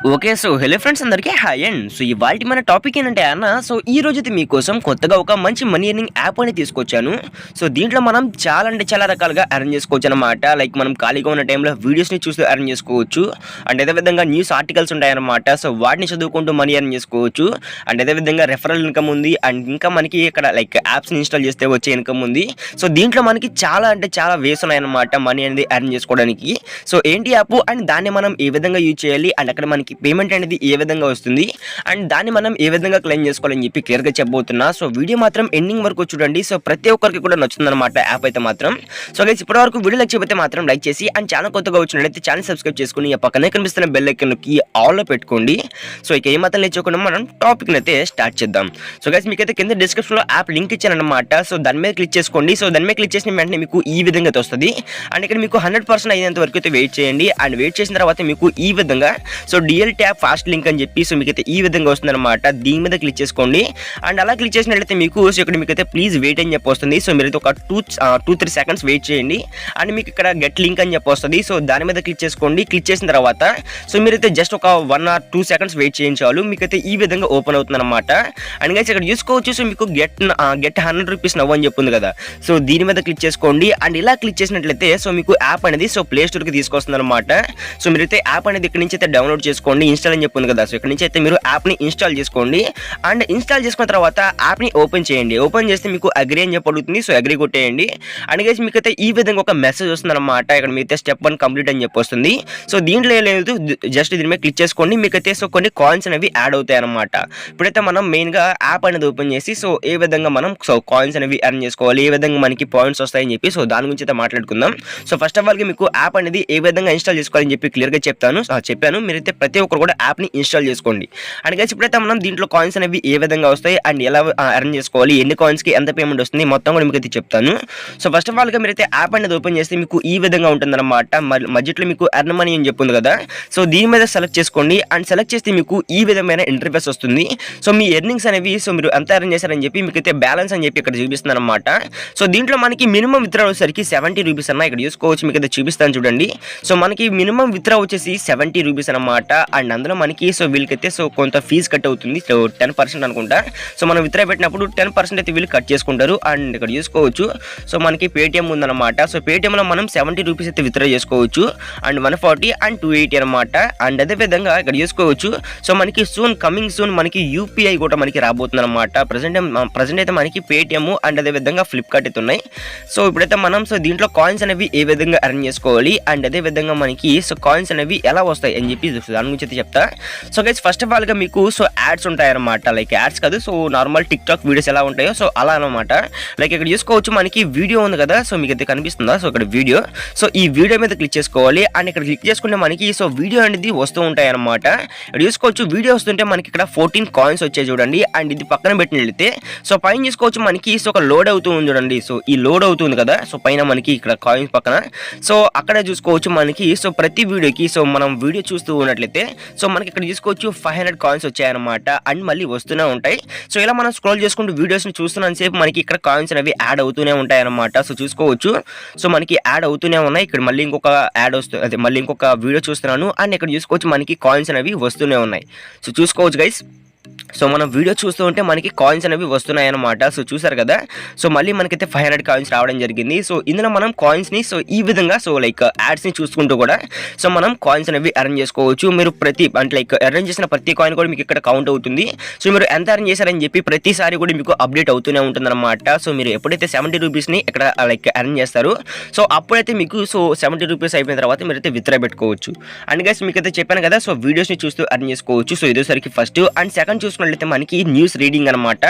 Okay. Hello friends అందరికీ hi and ఇవాల్టి మన టాపిక్ ఏంటంటే ఈ రోజైతే మీకోసం కొత్తగా ఒక మంచి మనీ ఎర్నింగ్ యాప్ అనేది తీసుకొచ్చాను. దీంట్లో మనం చాలా అంటే చాలా రకాలుగా ఎర్న్ చేసుకోవచ్చనమాట. లైక్ మనం ఖాళీగా ఉన్న టైంలో వీడియోస్‌ని చూస్తూ ఎర్న్ చేసుకోవచ్చు. అండ్ అదే విధంగా న్యూస్ ఆర్టికల్స్ ఉంటాయన్నమాట. వాటిని చదువుకుంటూ మనీ ఎర్న్ చేసుకోవచ్చు. అండ్ అదే విధంగా రెఫరల్ ఇన్‌కమ్ ఉంది. అండ్ ఇంకా మనకి ఇక్కడ లైక్ యాప్స్‌ని ఇన్‌స్టాల్ చేస్తే వచ్చే ఇన్‌కమ్ ఉంది. దీంట్లో మనకి చాలా అంటే చాలా వేస్ ఉన్నాయన్నమాట మనీ అనేది ఎర్న్ చేసుకోవడానికి. ఏంటి యాప్ అండ్ దాన్ని మనం ఏ విధంగా యూజ్ చేయాలి అండ్ అక్కడ మనకి పేమెంట్ అనేది ఏ విధంగా వస్తుంది అండ్ దాన్ని మనం ఏ విధంగా క్లెయిమ్ చేసుకోవాలని చెప్పి క్లియర్గా చెప్పబోతున్నా. వీడియో మాత్రం ఎండింగ్ వరకు చూడండి. ప్రతి ఒక్కరికి కూడా నచ్చుతుందన్నమాట యాప్ అయితే మాత్రం. గైస్ ఇప్పటి వరకు వీడియో నచ్చిపోతే మాత్రం లైక్ చేసి అండ్ ఛానల్ కొత్తగా వచ్చినట్లయితే ఛానల్ సబ్స్క్రైబ్ చేసుకుని పక్కనే కనిపిస్తున్న బెల్ ఐకాన్ కి ఆల్ లో పెట్టుకోండి. ఇక ఏమాత్రం లేచకుండా మనం టాపిక్ అయితే స్టార్ట్ చేద్దాం. గైస్ మీకైతే కింద డిస్క్రిప్షన్ లో యాప్ లింక్ ఇచ్చానన్నమాట. దాని మీద క్లిక్ చేసుకోండి. దాని మీద క్లిక్ చేసిన వెంటనే మీకు ఈ విధంగా వస్తుంది. అండ్ ఇక్కడ మీకు 100% అయినంత వరకు అయితే వెయిట్ చేయండి. అండ్ వెయిట్ చేసిన తర్వాత మీకు ఈ విధంగా డిఎల్ ట్యాప్ ఫాస్ట్ లింక్ అని చెప్పి మీకైతే ఈ విధంగా వస్తుందన్నమాట. దీని మీద క్లిక్ చేసుకోండి. అండ్ అలా క్లిక్ చేసినట్లయితే మీకు ఇక్కడ మీకైతే ప్లీజ్ వెయిట్ అని చెప్పి వస్తుంది. మీరైతే ఒక 2-3 సెకండ్స్ వెయిట్ చేయండి. అండ్ మీకు ఇక్కడ గెట్ లింక్ అని చెప్పి వస్తుంది. దాని మీద క్లిక్ చేసుకోండి. క్లిక్ చేసిన తర్వాత మీరైతే జస్ట్ ఒక 1 or 2 సెకండ్స్ వెయిట్ చేయించాలి. మీకైతే ఈ విధంగా ఓపెన్ అవుతుందన్నమాట. అండ్ గైస్ ఇక్కడ చూసుకోవచ్చు. మీకు గెట్ 100 రూపీస్ నవ్వు అని చెప్పింది కదా. దీని మీద క్లిక్ చేసుకోండి. అండ్ ఇలా క్లిక్ చేసినట్లయితే మీకు యాప్ అనేది ప్లే స్టోర్కి తీసుకొస్తుంది అనమాట. మీరైతే యాప్ అనేది ఇక్కడ నుంచి అయితే డౌన్లోడ్ చేసుకోండి. ఇన్స్టాల్ అని చెప్పింది కదా. ఇక్కడ నుంచి అయితే మీరు యాప్ని ఇన్స్టాల్ చేసుకోండి. అండ్ ఇన్స్టాల్ చేసుకున్న తర్వాత యాప్ని ఓపెన్ చేయండి. ఓపెన్ చేస్తే మీకు అగ్రీ అని చెప్పి అడుగుతుంది. అగ్రీ కొట్టేయండి. అండ్ గైస్ మీకైతే ఈ విధంగా ఒక మెసేజ్ వస్తుంది అనమాట. ఇక్కడ మీకైతే స్టెప్ 1 కంప్లీట్ అని చెప్పి వస్తుంది. దీంట్లో ఏం లేదు, జస్ట్ దీని మీద క్లిక్ చేసుకోండి. మీకైతే కొన్ని కాయిన్స్ అనేవి యాడ్ అవుతాయి అనమాట. ఇప్పుడైతే మనం మెయిన్గా యాప్ అనేది ఓపెన్ చేసి ఏ విధంగా మనం కాయిన్స్ అనేవి ఎర్న్ చేసుకోవాలి, ఏ విధంగా మనకి పాయింట్స్ వస్తాయని చెప్పి దాని గురించి అయితే మాట్లాడుకుందాం. ఫస్ట్ ఆఫ్ ఆల్ మీకు యాప్ అనేది ఏ విధంగా ఇన్స్టాల్ చేసుకోవాలని చెప్పి క్లియర్గా చెప్పాను. మీరైతే ప్రతి ఒక్కరు కూడా యాప్ని ఇన్స్టాల్ చేసుకోండి. అండ్ గైస్ ఇప్పుడైతే మనం దీంట్లో కాయిన్స్ అనేవి ఏ విధంగా వస్తాయి అండ్ ఎలా ఎర్న్ చేసుకోవాలి, ఎన్ని కాయిన్స్కి ఎంత పేమెంట్ వస్తుంది మొత్తం కూడా మీకు అయితే చెప్తాను. ఫస్ట్ ఆఫ్ ఆల్గా మీరైతే యాప్ అనేది ఓపెన్ చేస్తే మీకు ఈ విధంగా ఉంటుందన్నమాట. మధ్యలో మీకు ఎర్న్ మనీ అని చెప్పింది కదా. దీని మీద సెలెక్ట్ చేసుకోండి. అండ్ సెలెక్ట్ చేస్తే మీకు ఈ విధమైన ఇంటర్ఫేస్ వస్తుంది. మీ ఎర్నింగ్స్ అనేవి మీరు ఎంత ఎర్న్ చేశారని చెప్పి మీకైతే బ్యాలెన్స్ అని చెప్పి ఇక్కడ చూపిస్తుంది అనమాట. దీంట్లో మనకి మినిమం విత్డ్రా వచ్చేసరికి 70 రూపీస్ అన్న ఇక్కడ చూసుకోవచ్చు. మీకు అయితే చూపిస్తాను చూడండి. మనకి మినిమం విత్డ్రా వచ్చేసి 70 రూపీస్ అనమాట. అండ్ అందులో మనకి వీళ్ళకైతే కొంత ఫీజు కట్ అవుతుంది. 10% అనుకుంటా. మనం విత్డ్రా పెట్టినప్పుడు 10% అయితే వీళ్ళు కట్ చేసుకుంటారు. అండ్ ఇక్కడ చూసుకోవచ్చు. మనకి పేటిఎం ఉందన్నమాట. పేటిఎంలో మనం 70 రూపీస్ అయితే విత్డ్రా చేసుకోవచ్చు. అండ్ 140 అండ్ 280 అనమాట. అండ్ అదే విధంగా ఇక్కడ చూసుకోవచ్చు. మనకి కమింగ్ సూన్ మనకి యూపీఐ కూడా మనకి రాబోతుంది అనమాట. ప్రజెంట్ అయితే మనకి పేటిఎం అండ్ అదే విధంగా ఫ్లిప్కార్ట్ అయితే ఉన్నాయి. ఇప్పుడైతే మనం దీంట్లో కాయిన్స్ అనేవి ఏ విధంగా ఎర్న్ చేసుకోవాలి అండ్ అదే విధంగా మనకి కాయిన్స్ అనేవి ఎలా వస్తాయి అని చెప్పి దాని గురించి అయితే చెప్తా. గైస్ ఫస్ట్ ఆఫ్ ఆల్గా మీకు యాడ్స్ ఉంటాయన్నమాట. లైక్ యాడ్స్ కాదు, నార్మల్ టిక్ టాక్ వీడియోస్ ఎలా ఉంటాయో అలా అనమాట. లైక్ ఇక్కడ చూసుకోవచ్చు మనకి వీడియో ఉంది కదా. మీకు అయితే కనిపిస్తుందా ఇక్కడ వీడియో. ఈ వీడియో మీద క్లిక్ చేసుకోవాలి. అండ్ ఇక్కడ క్లిక్ చేసుకుంటే మనకి వీడియో అనేది వస్తూ ఉంటాయి అనమాట. ఇక్కడ చూసుకోవచ్చు వీడియో వస్తుంటే మనకి ఇక్కడ 14 కాయిన్స్ వచ్చాయి చూడండి. అండ్ ఇది పక్కన పెట్టినట్లయితే పైన చూసుకోవచ్చు మనకి ఒక లోడ్ అవుతూ ఉంది చూడండి. ఈ లోడ్ అవుతుంది కదా. పైన మనకి ఇక్కడ కాయిన్స్ పక్కన అక్కడ చూసుకోవచ్చు మనకి ప్రతి వీడియోకి మనం వీడియో చూస్తూ ఉన్నట్లయితే మనకి ఇక్కడ చూసుకోవచ్చు 500 కాయిన్స్ వచ్చాయన్నమాట. అండ్ మళ్ళీ వస్తూనే ఉంటాయి. ఇలా మనం స్క్రోల్ చేసుకుంటూ వీడియోస్ని చూస్తున్నంత సేపు మనకి ఇక్కడ కాయిన్స్ అనేవి యాడ్ అవుతూనే ఉంటాయి అన్నమాట. చూసుకోవచ్చు. మనకి యాడ్ అవుతూనే ఉన్నాయి. ఇక్కడ మళ్ళీ ఇంకొక యాడ్ వస్తుంది, అదే మళ్ళీ ఇంకొక వీడియో చూస్తున్నాను. అండ్ ఇక్కడ చూసుకోవచ్చు మనకి కాయిన్స్ అనేవి వస్తూనే ఉన్నాయి. చూసుకోవచ్చు గైస్. మనం వీడియో చూస్తూ ఉంటే మనకి కాయిన్స్ అనేవి వస్తున్నాయి అనమాట. చూసారు కదా. మళ్ళీ మనకైతే 500 కాయిన్స్ రావడం జరిగింది. ఇందులో మనం కాయిన్స్ని ఈ విధంగా లైక్ యాడ్స్ని చూసుకుంటూ కూడా మనం కాయిన్స్ అనేవి ఎర్న్ చేసుకోవచ్చు. మీరు అంటే లైక్ ఎర్న్ చేసిన ప్రతి కాయిన్ కూడా మీకు ఇక్కడ కౌంట్ అవుతుంది. మీరు ఎంత ఎర్న్ చేశారని చెప్పి ప్రతిసారి కూడా మీకు అప్డేట్ అవుతూనే ఉంటుంది అనమాట. మీరు ఎప్పుడైతే 70 రూపీస్ని ఇక్కడ లైక్ ఎర్న్ చేస్తారు అప్పుడైతే మీకు 70 రూపీస్ అయిపోయిన తర్వాత మీరైతే విత్డ్రా పెట్టుకోవచ్చు. అండ్ గైస్ మీకైతే చెప్పాను కదా. వీడియోస్ని చూస్తూ ఎర్న్ చేసుకోవచ్చు. ఇదేసరికి ఫస్ట్. అండ్ సెకండ్ చూసుకున్నట్లయితే మనకి న్యూస్ రీడింగ్ అనమాట.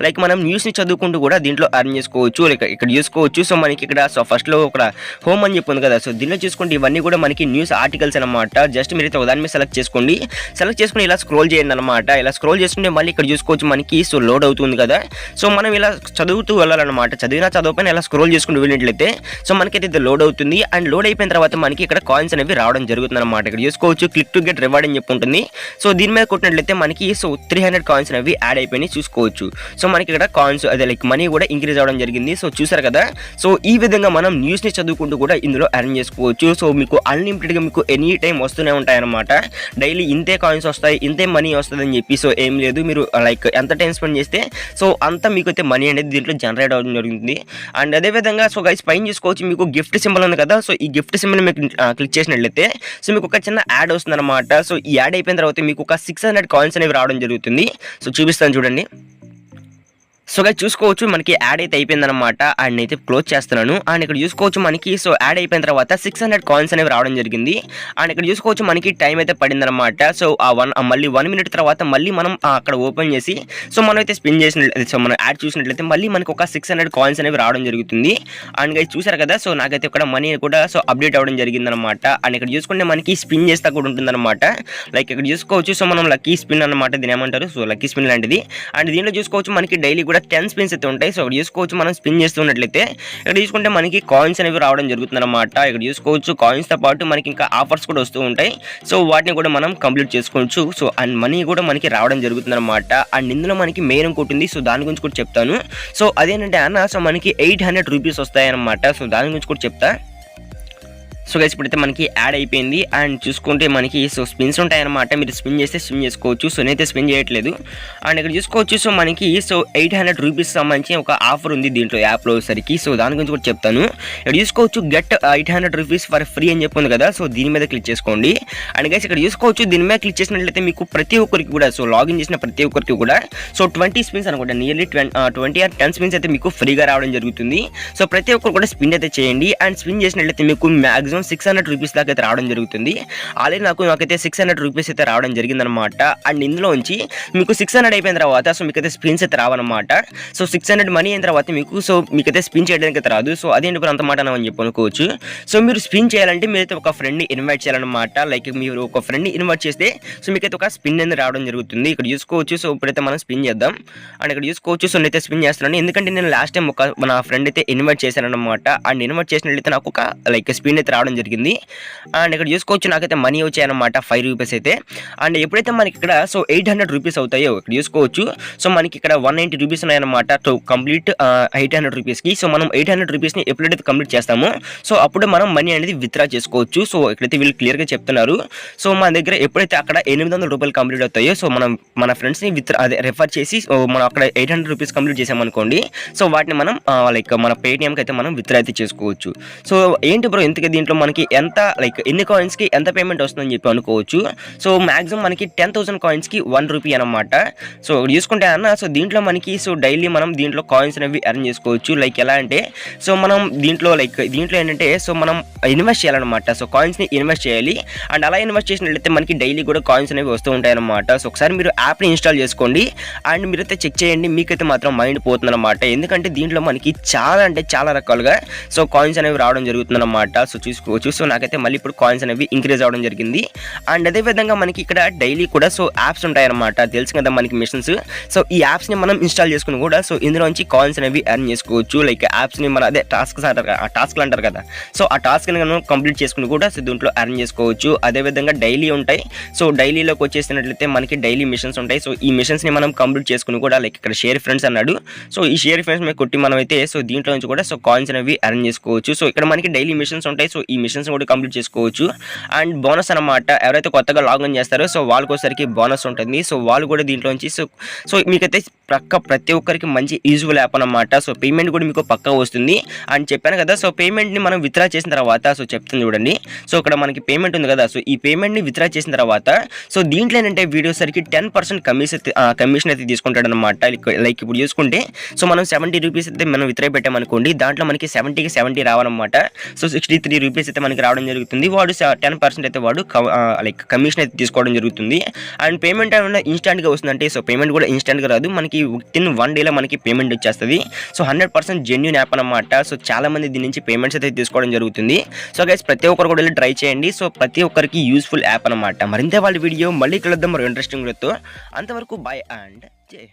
లైక్ మనం న్యూస్ని చదువుకుంటూ కూడా దీంట్లో ఎర్న్ చేసుకోవచ్చు. లైక్ ఇక్కడ చూసుకోవచ్చు. మనకి ఇక్కడ ఫస్ట్లో ఒక హోమ్ అని చెప్పింది కదా. దీనిలో చూసుకుంటే ఇవన్నీ కూడా మనకి న్యూస్ ఆర్టికల్స్ అనమాట. జస్ట్ మీరైతే దాని మీద సెలెక్ట్ చేసుకోండి. సెలెక్ట్ చేసుకుని ఇలా స్క్రోల్ చేయండి అనమాట. ఇలా స్క్రోల్ చేసుకుంటే మళ్ళీ ఇక్కడ చూసుకోవచ్చు మనకి లోడ్ అవుతుంది కదా. మనం ఇలా చదువుతూ వెళ్ళాలన్నమాట. చదవకపోయినా ఇలా స్క్రోల్ చేసుకుంటూ వెళ్ళినట్లయితే మనకైతే ఇది లోడ్ అవుతుంది. అండ్ లోడ్ అయిపోయిన తర్వాత మనకి ఇక్కడ కాయిన్స్ అనేవి రావడం జరుగుతుంది అనమాట. ఇక్కడ చూసుకోవచ్చు క్లిక్ టు గెట్ రివార్డ్ అని చెప్పి ఉంటుంది. దీని మీద కొట్టినట్లయితే మనకి 300 300 కాయిన్స్ అనేవి యాడ్ అయిపోయినాయి చూసుకోవచ్చు. సో మనకి ఇక్కడ కాయిన్స్ అదే లైక్ మనీ కూడా ఇంక్రీజ్ అవ్వడం జరిగింది. సో చూసారు కదా. సో ఈ విధంగా మనం న్యూస్ని చదువుకుంటూ కూడా ఇందులో ఎర్న్ చేసుకోవచ్చు. సో మీకు అన్లిమిటెడ్గా మీకు ఎనీ టైం వస్తూనే ఉంటాయన్నమాట. డైలీ ఇంతే కాయిన్స్ వస్తాయి, ఇంతే మనీ వస్తుంది అని చెప్పి సో ఏం లేదు. మీరు లైక్ ఎంత టైం స్పెండ్ చేస్తే సో అంత మీకు అయితే మనీ అనేది దీంట్లో జనరేట్ అవ్వడం జరుగుతుంది. అండ్ అదేవిధంగా సో గైస్ పైన చూసుకోవచ్చు మీకు గిఫ్ట్ సింబల్ ఉంది కదా. సో ఈ గిఫ్ట్ సింబల్ మీకు క్లిక్ చేసినట్లయితే సో మీకు ఒక చిన్న యాడ్ వస్తుంది అనమాట. సో ఈ యాడ్ అయిపోయిన తర్వాత మీకు ఒక 600 కాయిన్స్ అనేవి రావడం జరుగుతుంది. సో చూపిస్తాను చూడండి. సో గైస్ చూసుకోవచ్చు మనకి యాడ్ అయితే అయిపోయిందనమాట. అండ్ అయితే క్లోజ్ చేస్తున్నాను. అండ్ ఇక్కడ చూసుకోవచ్చు మనకి సో యాడ్ అయిపోయిన తర్వాత 600 కాయిన్స్ అనేవి రావడం జరిగింది. అండ్ ఇక్కడ చూసుకోవచ్చు మనకి టైం అయితే పడిందనమాట. సో మళ్ళీ 1 మినిట్ తర్వాత మళ్ళీ మనం అక్కడ ఓపెన్ చేసి సో మనం అయితే స్పిన్ చేసినట్లయితే సో మనం యాడ్ చూసినట్లయితే మళ్ళీ మనకి ఒక 600 కాయిన్స్ అనేవి రావడం జరుగుతుంది. అండ్ గైస్ చూసారు కదా. సో నాకైతే ఇక్కడ మనీ కూడా సో అప్డేట్ అవ్వడం జరిగిందనమాట. అండ్ ఇక్కడ చూసుకుంటే మనకి స్పిన్ చేస్తా కూడా ఉంటుందన్నమాట. లైక్ ఇక్కడ చూసుకోవచ్చు సో మనం లక్కీ స్పిన్ అనమాట దీని ఏమంటారు. సో లక్కీ స్పిన్ లాంటిది. అండ్ దీంట్లో చూసుకోవచ్చు మనకి డైలీ కూడా 10 స్పిన్స్ అయితే ఉంటాయి. సో ఇక్కడ చూసుకోవచ్చు మనం స్పిన్ చేస్తున్నట్లయితే ఇక్కడ చూసుకుంటే మనకి కాయిన్స్ అనేవి రావడం జరుగుతుంది అనమాట. ఇక్కడ చూసుకోవచ్చు కాయిన్స్ తో పాటు మనకి ఇంకా ఆఫర్స్ కూడా వస్తూ ఉంటాయి. సో వాటిని కూడా మనం కంప్లీట్ చేసుకోవచ్చు. సో అండ్ మనీ కూడా మనకి రావడం జరుగుతుంది అనమాట. అండ్ ఇందులో మనకి మెయిన్ ఇంకోటి ఉంది. సో దాని గురించి కూడా చెప్తాను. సో అదేంటంటే అన్న సో మనకి 800 రూపీస్ వస్తాయన్నమాట. సో దాని గురించి కూడా చెప్తా. సో గైస్ ఇప్పుడైతే మనకి యాడ్ అయిపోయింది. అండ్ చూసుకుంటే మనకి సో స్పిన్స్ ఉంటాయన్నమాట. మీరు స్పిన్ చేస్తే స్పిన్ చేసుకోవచ్చు. సో నేనైతే స్పిన్ చేయట్లేదు. అండ్ ఇక్కడ చూసుకోవచ్చు సో మనకి సో 800 రూపీస్ సంబంధించి ఒక ఆఫర్ ఉంది దీంట్లో యాప్లో సరికి. సో దాని గురించి కూడా చెప్తాను. ఇక్కడ చూసుకోవచ్చు గెట్ 800 రూపీస్ ఫర్ ఫ్రీ అని చెప్పింది కదా. సో దీని మీద క్లిక్ చేసుకోండి. అండ్ గైస్ ఇక్కడ చూసుకోవచ్చు దీని మీద క్లిక్ చేసినట్లయితే మీకు ప్రతి ఒక్కరికి కూడా సో లాగిన్ చేసిన ప్రతి ఒక్కరికి కూడా సో 20 స్పిన్స్ అనుకుంటా నియర్లీ 20 ఆర్ 10 స్పిన్స్ అయితే మీకు ఫ్రీగా రావడం జరుగుతుంది. సో ప్రతి ఒక్కరు కూడా స్పిన్ అయితే చేయండి. అండ్ స్పిన్ చేసినట్లయితే మీకు మ్యాక్సిమం 600 రూపీస్ దాకా అయితే రావడం జరుగుతుంది. ఆల్రెడీ నాకైతే 600 రూపీస్ అయితే రావడం జరిగిందనమాట. అండ్ ఇందులోంచి మీకు 600 అయిపోయిన తర్వాత సో మీకైతే స్పిన్స్ అయితే రావన్నమాట. సో 600 మనీ అయిన తర్వాత మీకైతే స్పిన్ చేయడానికి అయితే రాదు. సో అదేంటి ఇప్పుడు అంత మాట అని చెప్పి అనుకోవచ్చు. సో మీరు స్పిన్ చేయాలంటే మీరైతే ఒక ఫ్రెండ్ని ఇన్వైట్ చేయాలన్నమాట. లైక్ మీరు ఒక ఫ్రెండ్ని ఇన్వైట్ చేస్తే సో మీకైతే ఒక స్పిన్ అనేది రావడం జరుగుతుంది. ఇక్కడ చూసుకోవచ్చు. సో ఇప్పుడైతే మనం స్పిన్ చేద్దాం. అండ్ ఇక్కడ చూసుకోవచ్చు సో నేనైతే స్పిన్ చేస్తున్నాను. ఎందుకంటే నేను లాస్ట్ టైం నా ఫ్రెండ్ అయితే ఇన్వైట్ చేశాను అనమాట. అండ్ ఇన్వైట్ చేసినట్లయితే నాకు ఒక లైక్ స్పిన్ అయితే రావడం జరిగింది. అండ్ ఇక్కడ చూసుకోవచ్చు నాకైతే మనీ వచ్చాయన్నమాట 5 రూపీస్ అయితే. అండ్ ఎప్పుడైతే మనకి ఇక్కడ సో 800 రూపీస్ అవుతాయో ఇక్కడ చూసుకోవచ్చు. సో మనకి ఇక్కడ 190 రూపీస్ ఉన్నాయన్నమాట టు కంప్లీట్ 800 రూపీస్కి. సో మనం 800 రూపీస్ని ఎప్పుడైతే కంప్లీట్ చేస్తామో సో అప్పుడు మనం మనీ అనేది విత్డ్రా చేసుకోవచ్చు. సో ఇక్కడైతే వీళ్ళు క్లియర్గా చెప్తున్నారు. సో మన దగ్గర ఎప్పుడైతే అక్కడ 800 రూపాయలు కంప్లీట్ అవుతాయో సో మనం మన ఫ్రెండ్స్ని రెఫర్ చేసి మనం అక్కడ 800 రూపీస్ కంప్లీట్ చేసామనుకోండి. సో వాటిని మనం లైక్ మన పేటిఎంకి అయితే మనం విత్డ్రా అయితే చేసుకోవచ్చు. సో ఏంటి బ్రో ఇంతకీ దీంట్లో మనకి ఎంత లైక్ ఎన్ని కాయిన్స్కి ఎంత పేమెంట్ వస్తుందని చెప్పి అనుకోవచ్చు. సో మ్యాక్సిమం మనకి 10,000 కాయిన్స్కి 1 రూపీ అనమాట. సో చూసుకుంటే అన్న సో దీంట్లో మనకి సో డైలీ మనం దీంట్లో కాయిన్స్ అనేవి ఎర్న్ చేసుకోవచ్చు. లైక్ ఎలా అంటే సో మనం దీంట్లో ఏంటంటే సో మనం ఇన్వెస్ట్ చేయాలన్నమాట. సో కాయిన్స్ని ఇన్వెస్ట్ చేయాలి. అండ్ అలా ఇన్వెస్ట్ చేసినట్లయితే మనకి డైలీ కూడా కాయిన్స్ అనేవి వస్తూ ఉంటాయన్నమాట. సో ఒకసారి మీరు యాప్ని ఇన్స్టాల్ చేసుకోండి. అండ్ మీరైతే చెక్ చేయండి. మీకైతే మాత్రం మైండ్ పోతుందన్నమాట. ఎందుకంటే దీంట్లో మనకి చాలా అంటే చాలా రకాలుగా సో కాయిన్స్ అనేవి రావడం జరుగుతుందన్నమాట. సో చూసుకోవచ్చు. సో నాకైతే మళ్ళీ ఇప్పుడు కాయిన్స్ అనేవి ఇంక్రీజ్ అవ్వడం జరిగింది. అండ్ అదేవిధంగా మనకి ఇక్కడ డైలీ కూడా సో యాప్స్ ఉంటాయన్నమాట. తెలుసు కదా మనకి మిషన్స్. సో ఈ యాప్స్ని మనం ఇన్స్టాల్ చేసుకుని కూడా సో ఇందులోంచి కాయిన్స్ అనేవి ఎర్న్ చేసుకోవచ్చు. లైక్ యాప్స్ని మన అదే టాస్క్లు అంటారు కదా. సో ఆ టాస్క్ని మనం కంప్లీట్ చేసుకుని కూడా సో దీంట్లో ఎర్న్ చేసుకోవచ్చు. అదేవిధంగా డైలీ ఉంటాయి. సో డైలీలోకి వచ్చేసినట్లయితే మనకి డైలీ మిషన్స్ ఉంటాయి. సో ఈ మిషన్స్ని మనం కంప్లీట్ చేసుకుని కూడా లైక్ ఇక్కడ షేర్ ఫ్రెండ్స్ అన్నాడు. సో ఈ షేర్ ఫ్రెండ్స్ మీద కొట్టి మనం అయితే సో దీంట్లో నుంచి కూడా సో కాయిన్స్ అనేవి ఎర్న్ చేసుకోవచ్చు. సో ఇక్కడ మనకి డైలీ మిషన్స్ ఉంటాయి. సో ఈ మిషన్స్ కూడా కంప్లీట్ చేసుకోవచ్చు. అండ్ బోనస్ అనమాట. ఎవరైతే కొత్తగా లాగిన్ చేస్తారో సో వాళ్ళకి వచ్చేసరికి బోనస్ ఉంటుంది. సో వాళ్ళు కూడా దీంట్లో నుంచి సో మీకైతే ప్రతి ఒక్కరికి మంచి యూజ్ఫుల్ యాప్ అనమాట. సో పేమెంట్ కూడా మీకు పక్కా వస్తుంది అని చెప్పాను కదా. సో పేమెంట్ని మనం విత్డ్రా చేసిన తర్వాత సో చెప్తాను చూడండి. సో ఇక్కడ మనకి పేమెంట్ ఉంది కదా. సో ఈ పేమెంట్ని విత్డ్రా చేసిన తర్వాత సో దీంట్లో ఏంటంటే వీడియో సరికి 10% కమిషన్ అయితే తీసుకుంటాడు అనమాట. లైక్ ఇప్పుడు చూసుకుంటే సో మనం 70 రూపీస్ అయితే మనం విత్డ్రా పెట్టామనుకోండి. దాంట్లో మనకి 70కి 70 రావన్నమాట. సో 63 రూపీస్ అయితే మనకి రావడం జరుగుతుంది. వాడు 10% అయితే వాడు లైక్ కమిషన్ అయితే తీసుకోవడం జరుగుతుంది. అండ్ పేమెంట్ ఏమైనా ఇన్స్టాంట్గా వస్తుందంటే సో పేమెంట్ కూడా ఇన్స్టాంట్గా రాదు. మనకి వితిన్ 1 డేలో మనకి పేమెంట్ వచ్చేస్తుంది. సో 100% జెన్యూన్ యాప్ అనమాట. సో చాలా మంది దీని నుంచి పేమెంట్స్ అయితే తీసుకోవడం జరుగుతుంది. సో గైస్ ప్రతి ఒక్కరు కూడా వెళ్ళి ట్రై చేయండి. సో ప్రతి ఒక్కరికి యూస్ఫుల్ యాప్ అనమాట. మరింత వాళ్ళ వీడియో మళ్ళీ కలుద్దాం మరో ఇంట్రెస్టింగ్ వీడియోతో. అంతవరకు బాయ్ అండ్ జై.